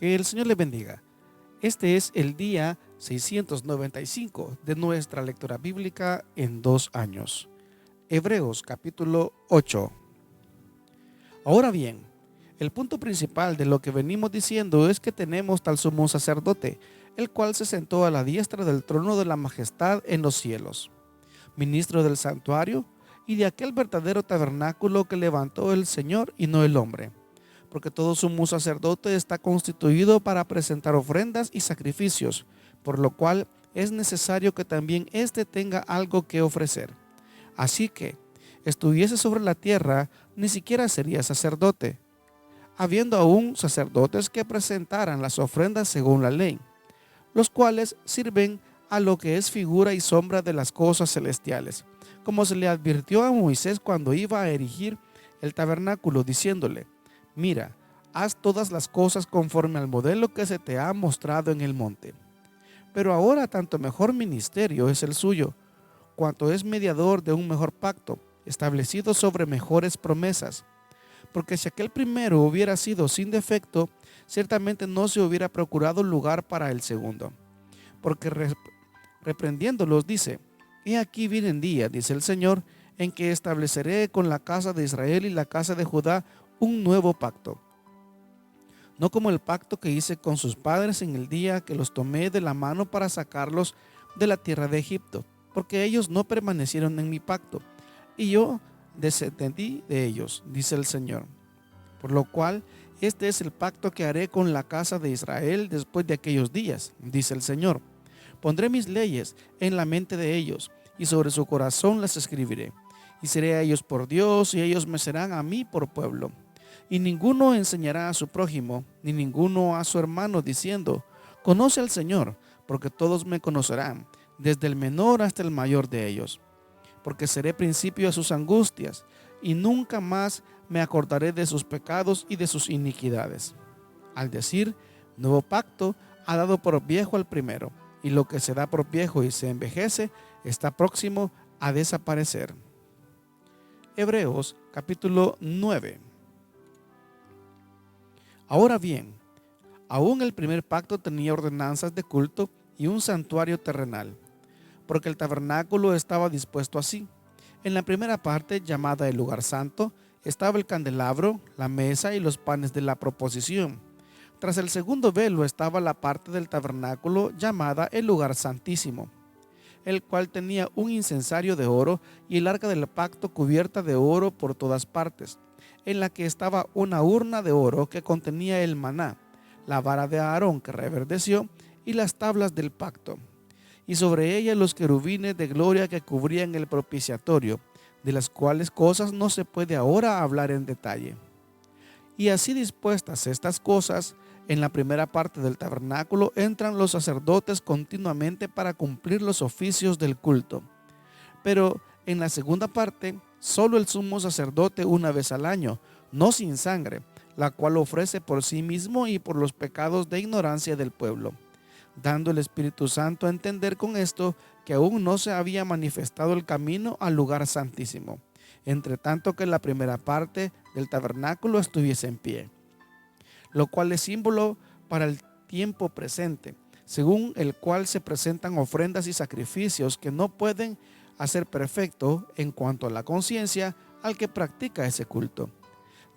Que el Señor le bendiga. Este es el día 695 de nuestra lectura bíblica en 2 años. Hebreos capítulo 8. Ahora bien, el punto principal de lo que venimos diciendo es que tenemos tal sumo sacerdote, el cual se sentó a la diestra del trono de la majestad en los cielos, ministro del santuario y de aquel verdadero tabernáculo que levantó el Señor y no el hombre. Porque todo sumo sacerdote está constituido para presentar ofrendas y sacrificios, por lo cual es necesario que también éste tenga algo que ofrecer. Así que, estuviese sobre la tierra, ni siquiera sería sacerdote, habiendo aún sacerdotes que presentaran las ofrendas según la ley, los cuales sirven a lo que es figura y sombra de las cosas celestiales, como se le advirtió a Moisés cuando iba a erigir el tabernáculo, diciéndole: mira, haz todas las cosas conforme al modelo que se te ha mostrado en el monte. Pero ahora tanto mejor ministerio es el suyo, cuanto es mediador de un mejor pacto, establecido sobre mejores promesas. Porque si aquel primero hubiera sido sin defecto, ciertamente no se hubiera procurado lugar para el segundo. Porque reprendiéndolos dice: he aquí vienen días, dice el Señor, en que estableceré con la casa de Israel y la casa de Judá un nuevo pacto, no como el pacto que hice con sus padres en el día que los tomé de la mano para sacarlos de la tierra de Egipto, porque ellos no permanecieron en mi pacto, y yo desentendí de ellos, dice el Señor. Por lo cual, este es el pacto que haré con la casa de Israel después de aquellos días, dice el Señor. Pondré mis leyes en la mente de ellos, y sobre su corazón las escribiré, y seré a ellos por Dios, y ellos me serán a mí por pueblo. Y ninguno enseñará a su prójimo, ni ninguno a su hermano, diciendo: conoce al Señor, porque todos me conocerán, desde el menor hasta el mayor de ellos. Porque seré principio a sus angustias, y nunca más me acordaré de sus pecados y de sus iniquidades. Al decir nuevo pacto, ha dado por viejo al primero, y lo que se da por viejo y se envejece está próximo a desaparecer. Hebreos capítulo 9. Ahora bien, aún el primer pacto tenía ordenanzas de culto y un santuario terrenal, porque el tabernáculo estaba dispuesto así. En la primera parte, llamada el lugar santo, estaba el candelabro, la mesa y los panes de la proposición. Tras el segundo velo estaba la parte del tabernáculo llamada el lugar santísimo, el cual tenía un incensario de oro y el arca del pacto cubierta de oro por todas partes, en la que estaba una urna de oro que contenía el maná, la vara de Aarón que reverdeció y las tablas del pacto, y sobre ella los querubines de gloria que cubrían el propiciatorio, de las cuales cosas no se puede ahora hablar en detalle. Y así dispuestas estas cosas, en la primera parte del tabernáculo entran los sacerdotes continuamente para cumplir los oficios del culto. Pero en la segunda parte, solo el sumo sacerdote una vez al año, no sin sangre, la cual ofrece por sí mismo y por los pecados de ignorancia del pueblo, dando el Espíritu Santo a entender con esto que aún no se había manifestado el camino al lugar santísimo, entre tanto que la primera parte del tabernáculo estuviese en pie, lo cual es símbolo para el tiempo presente, según el cual se presentan ofrendas y sacrificios que no pueden hacer perfecto en cuanto a la conciencia al que practica ese culto,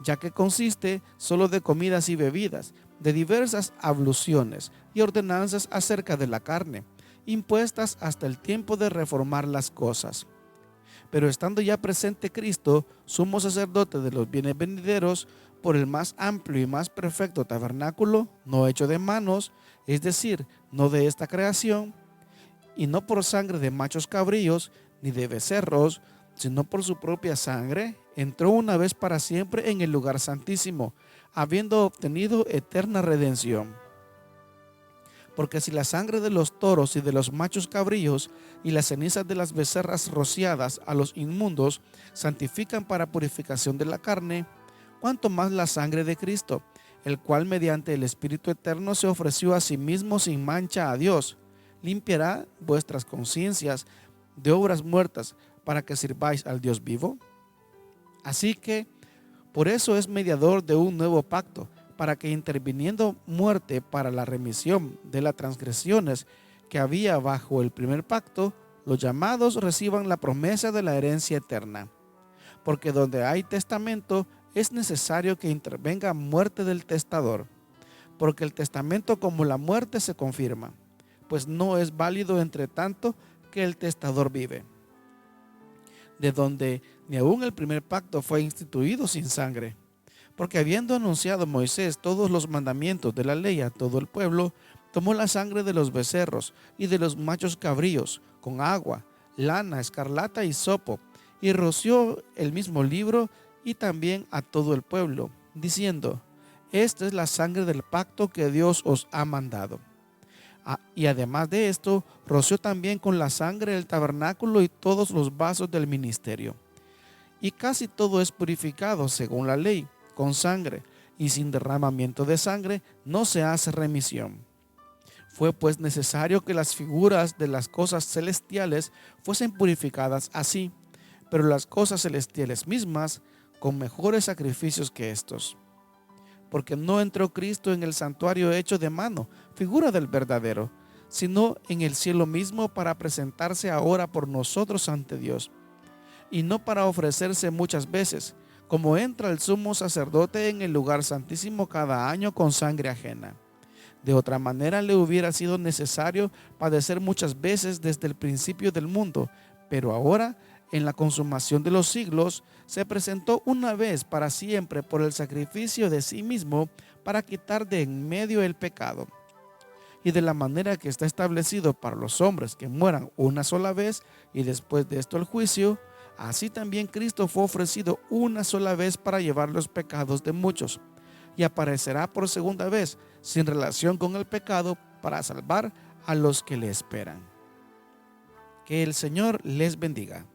ya que consiste solo de comidas y bebidas, de diversas abluciones y ordenanzas acerca de la carne, impuestas hasta el tiempo de reformar las cosas. Pero estando ya presente Cristo, sumo sacerdote de los bienes venideros, por el más amplio y más perfecto tabernáculo, no hecho de manos, es decir, no de esta creación, y no por sangre de machos cabríos, ni de becerros, sino por su propia sangre, entró una vez para siempre en el lugar santísimo, habiendo obtenido eterna redención. Porque si la sangre de los toros y de los machos cabríos y las cenizas de las becerras rociadas a los inmundos santifican para purificación de la carne, cuánto más la sangre de Cristo, el cual mediante el Espíritu Eterno se ofreció a sí mismo sin mancha a Dios, limpiará vuestras conciencias de obras muertas para que sirváis al Dios vivo. Así que, por eso es mediador de un nuevo pacto, para que interviniendo muerte para la remisión de las transgresiones que había bajo el primer pacto, los llamados reciban la promesa de la herencia eterna. Porque donde hay testamento es necesario que intervenga muerte del testador, porque el testamento como la muerte se confirma, pues no es válido entre tanto que el testador vive. De donde ni aun el primer pacto fue instituido sin sangre, porque habiendo anunciado Moisés todos los mandamientos de la ley a todo el pueblo, tomó la sangre de los becerros y de los machos cabríos con agua, lana, escarlata y hisopo, y roció el mismo libro y también a todo el pueblo, diciendo: esta es la sangre del pacto que Dios os ha mandado. Y además de esto, roció también con la sangre el tabernáculo y todos los vasos del ministerio. Y casi todo es purificado según la ley, con sangre, y sin derramamiento de sangre no se hace remisión. Fue pues necesario que las figuras de las cosas celestiales fuesen purificadas así, pero las cosas celestiales mismas con mejores sacrificios que estos. Porque no entró Cristo en el santuario hecho de mano, figura del verdadero, sino en el cielo mismo para presentarse ahora por nosotros ante Dios, y no para ofrecerse muchas veces, como entra el sumo sacerdote en el lugar santísimo cada año con sangre ajena. De otra manera le hubiera sido necesario padecer muchas veces desde el principio del mundo, pero ahora, en la consumación de los siglos, se presentó una vez para siempre por el sacrificio de sí mismo para quitar de en medio el pecado. Y de la manera que está establecido para los hombres que mueran una sola vez y después de esto el juicio, así también Cristo fue ofrecido una sola vez para llevar los pecados de muchos, y aparecerá por segunda vez sin relación con el pecado para salvar a los que le esperan. Que el Señor les bendiga.